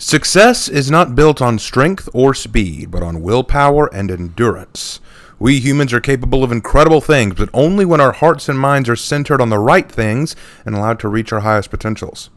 Success is not built on strength or speed, but on willpower and endurance. We humans are capable of incredible things, but only when our hearts and minds are centered on the right things and allowed to reach our highest potentials.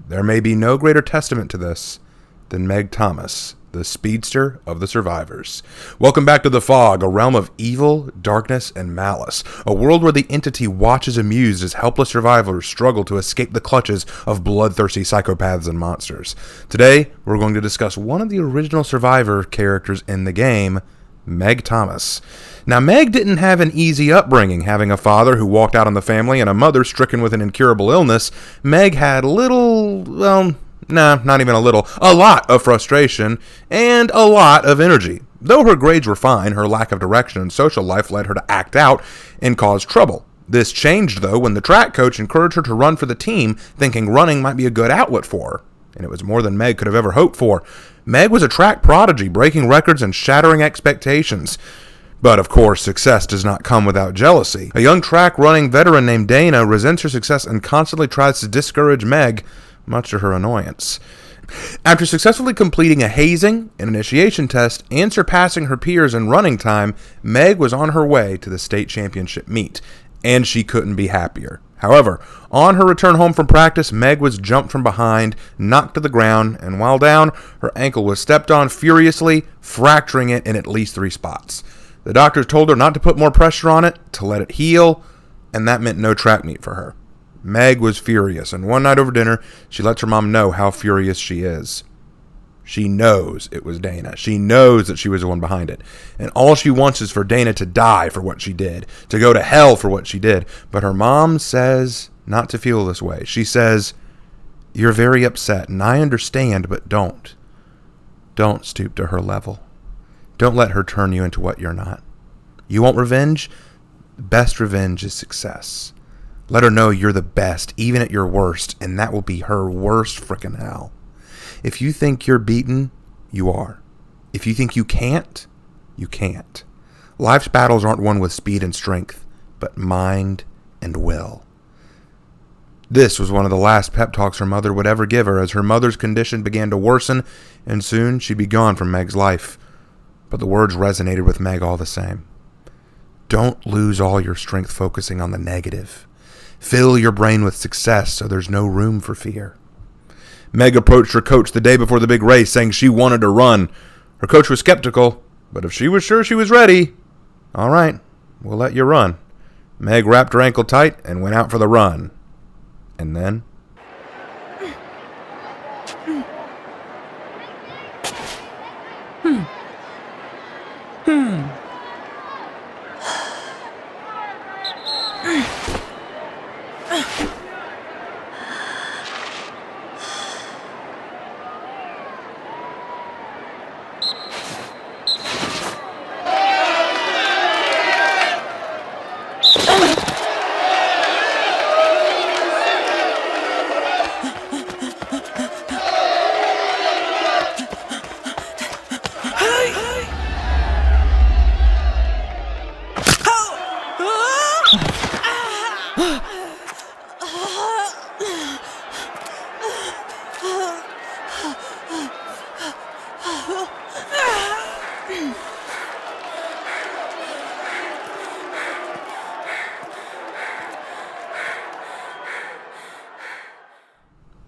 There may be no greater testament to this than Meg Thomas, the speedster of the survivors. Welcome back to The Fog, a realm of evil, darkness, and malice. A world where the entity watches amused as helpless survivors struggle to escape the clutches of bloodthirsty psychopaths and monsters. Today, we're going to discuss one of the original survivor characters in the game, Meg Thomas. Now, Meg didn't have an easy upbringing, having a father who walked out on the family and a mother stricken with an incurable illness. Meg had not even a little. A lot of frustration and a lot of energy. Though her grades were fine, her lack of direction and social life led her to act out and cause trouble. This changed, though, when the track coach encouraged her to run for the team, thinking running might be a good outlet for her. And it was more than Meg could have ever hoped for. Meg was a track prodigy, breaking records and shattering expectations. But, of course, success does not come without jealousy. A young track running veteran named Dana resents her success and constantly tries to discourage Meg, much to her annoyance. After successfully completing a hazing, an initiation test, and surpassing her peers in running time, Meg was on her way to the state championship meet, and she couldn't be happier. However, on her return home from practice, Meg was jumped from behind, knocked to the ground, and while down, her ankle was stepped on furiously, fracturing it in at least 3 spots. The doctors told her not to put more pressure on it, to let it heal, and that meant no track meet for her. Meg was furious, and one night over dinner, she lets her mom know how furious she is. She knows it was Dana. She knows that she was the one behind it. And all she wants is for Dana to die for what she did, to go to hell for what she did. But her mom says not to feel this way. She says, "You're very upset, and I understand, but don't. Don't stoop to her level. Don't let her turn you into what you're not. You want revenge? The best revenge is success. Let her know you're the best, even at your worst, and that will be her worst frickin' hell. If you think you're beaten, you are. If you think you can't, you can't. Life's battles aren't won with speed and strength, but mind and will." This was one of the last pep talks her mother would ever give her, as her mother's condition began to worsen, and soon she'd be gone from Meg's life. But the words resonated with Meg all the same. Don't lose all your strength focusing on the negative. Fill your brain with success so there's no room for fear. Meg approached her coach the day before the big race, saying she wanted to run. Her coach was skeptical, but if she was sure she was ready, all right, we'll let you run. Meg wrapped her ankle tight and went out for the run. And then...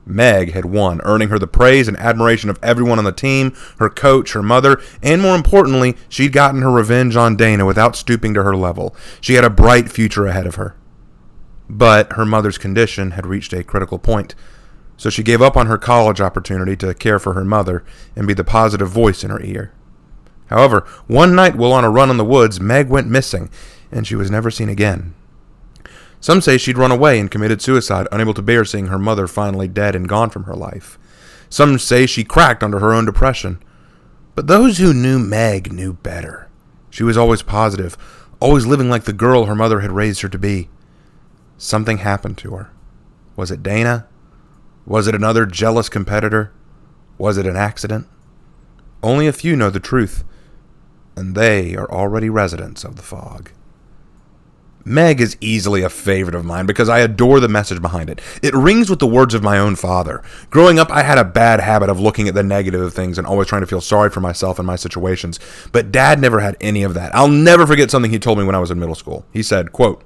Meg had won, earning her the praise and admiration of everyone on the team, her coach, her mother, and more importantly, she'd gotten her revenge on Dana without stooping to her level. She had a bright future ahead of her. But her mother's condition had reached a critical point, so she gave up on her college opportunity to care for her mother and be the positive voice in her ear. However, one night while on a run in the woods, Meg went missing, and she was never seen again. Some say she'd run away and committed suicide, unable to bear seeing her mother finally dead and gone from her life. Some say she cracked under her own depression. But those who knew Meg knew better. She was always positive, always living like the girl her mother had raised her to be. Something happened to her. Was it Dana? Was it another jealous competitor? Was it an accident? Only a few know the truth, and they are already residents of the Fog. Meg is easily a favorite of mine because I adore the message behind it. It rings with the words of my own father. Growing up, I had a bad habit of looking at the negative of things and always trying to feel sorry for myself and my situations. But Dad never had any of that. I'll never forget something he told me when I was in middle school. He said, quote,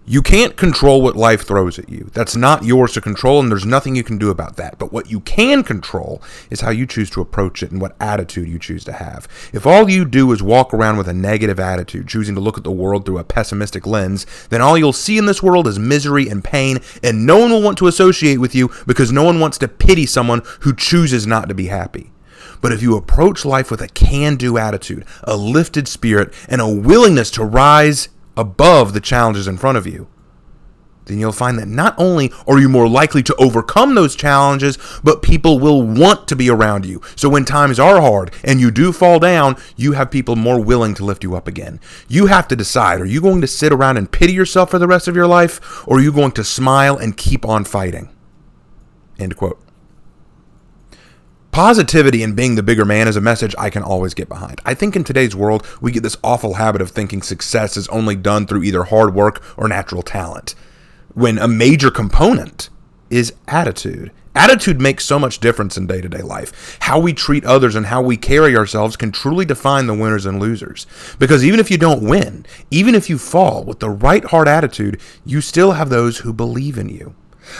"You can't control what life throws at you. That's not yours to control, and there's nothing you can do about that. But what you can control is how you choose to approach it and what attitude you choose to have. If all you do is walk around with a negative attitude, choosing to look at the world through a pessimistic lens, then all you'll see in this world is misery and pain, and no one will want to associate with you because no one wants to pity someone who chooses not to be happy. But if you approach life with a can-do attitude, a lifted spirit, and a willingness to rise above the challenges in front of you, then you'll find that not only are you more likely to overcome those challenges, but people will want to be around you. So when times are hard and you do fall down, you have people more willing to lift you up again. You have to decide, are you going to sit around and pity yourself for the rest of your life, or are you going to smile and keep on fighting?" End quote. Positivity and being the bigger man is a message I can always get behind. I think in today's world, we get this awful habit of thinking success is only done through either hard work or natural talent, when a major component is attitude. Attitude makes so much difference in day-to-day life. How we treat others and how we carry ourselves can truly define the winners and losers. Because even if you don't win, even if you fall, with the right hard attitude, you still have those who believe in you.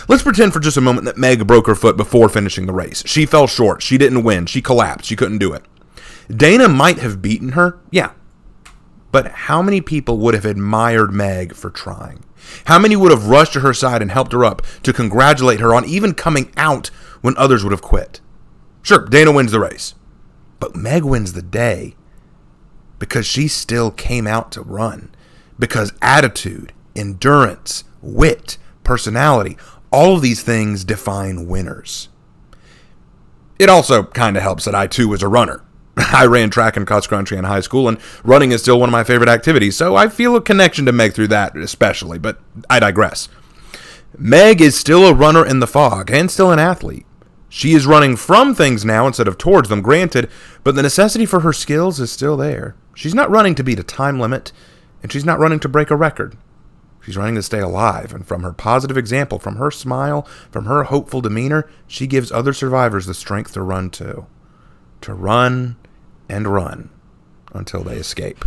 Let's pretend for just a moment that Meg broke her foot before finishing the race. She fell short. She didn't win. She collapsed. She couldn't do it. Dana might have beaten her, yeah. But how many people would have admired Meg for trying? How many would have rushed to her side and helped her up to congratulate her on even coming out when others would have quit? Sure, Dana wins the race. But Meg wins the day because she still came out to run. Because attitude, endurance, wit, personality, all of these things define winners. It also kind of helps that I too was a runner. I ran track and cross country in high school, and running is still one of my favorite activities, so I feel a connection to Meg through that especially, but I digress. Meg is still a runner in the fog and still an athlete. She is running from things now instead of towards them, granted, but the necessity for her skills is still there. She's not running to beat a time limit, and she's not running to break a record. She's running to stay alive, and from her positive example, from her smile, from her hopeful demeanor, she gives other survivors the strength to run too. To run and run until they escape.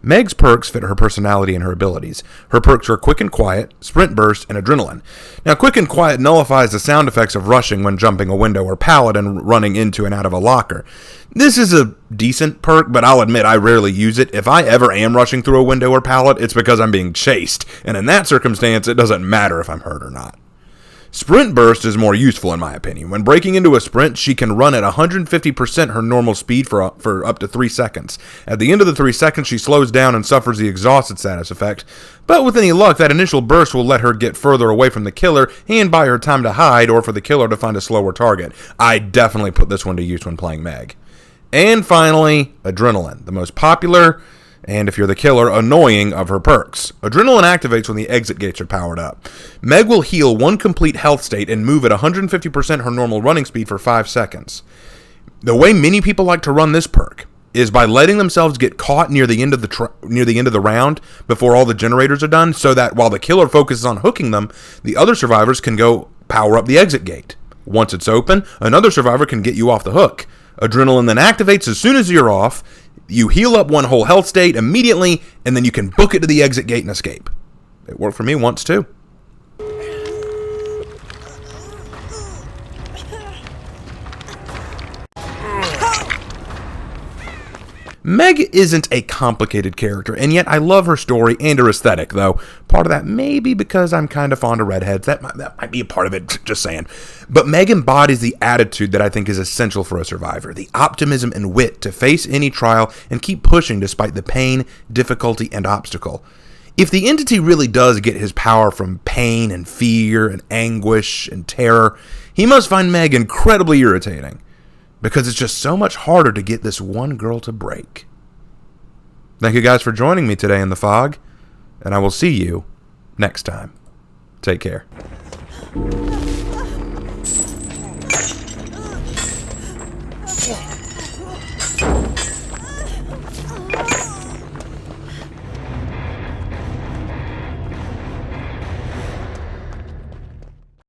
Meg's perks fit her personality and her abilities. Her perks are quick and quiet, sprint burst, and adrenaline. Now, quick and quiet nullifies the sound effects of rushing when jumping a window or pallet and running into and out of a locker. This is a decent perk, but I'll admit I rarely use it. If I ever am rushing through a window or pallet, it's because I'm being chased, and in that circumstance, it doesn't matter if I'm hurt or not. Sprint burst is more useful in my opinion. When breaking into a sprint, she can run at 150% her normal speed for up to 3 seconds. At the end of the 3 seconds, she slows down and suffers the exhausted status effect. But with any luck, that initial burst will let her get further away from the killer and buy her time to hide or for the killer to find a slower target. I definitely put this one to use when playing Meg. And finally, adrenaline, the most popular and, if you're the killer, annoying of her perks. Adrenaline activates when the exit gates are powered up. Meg will heal one complete health state and move at 150% her normal running speed for 5 seconds. The way many people like to run this perk is by letting themselves get caught near the end of the round before all the generators are done, so that while the killer focuses on hooking them, the other survivors can go power up the exit gate. Once it's open, another survivor can get you off the hook. Adrenaline then activates as soon as you're off. You heal up one whole health state immediately, and then you can book it to the exit gate and escape. It worked for me once too. Meg isn't a complicated character, and yet I love her story and her aesthetic, though. Part of that may be because I'm kind of fond of redheads. That might be a part of it, just saying. But Meg embodies the attitude that I think is essential for a survivor, the optimism and wit to face any trial and keep pushing despite the pain, difficulty, and obstacle. If the entity really does get his power from pain and fear and anguish and terror, he must find Meg incredibly irritating, because it's just so much harder to get this one girl to break. Thank you guys for joining me today in the fog, and I will see you next time. Take care.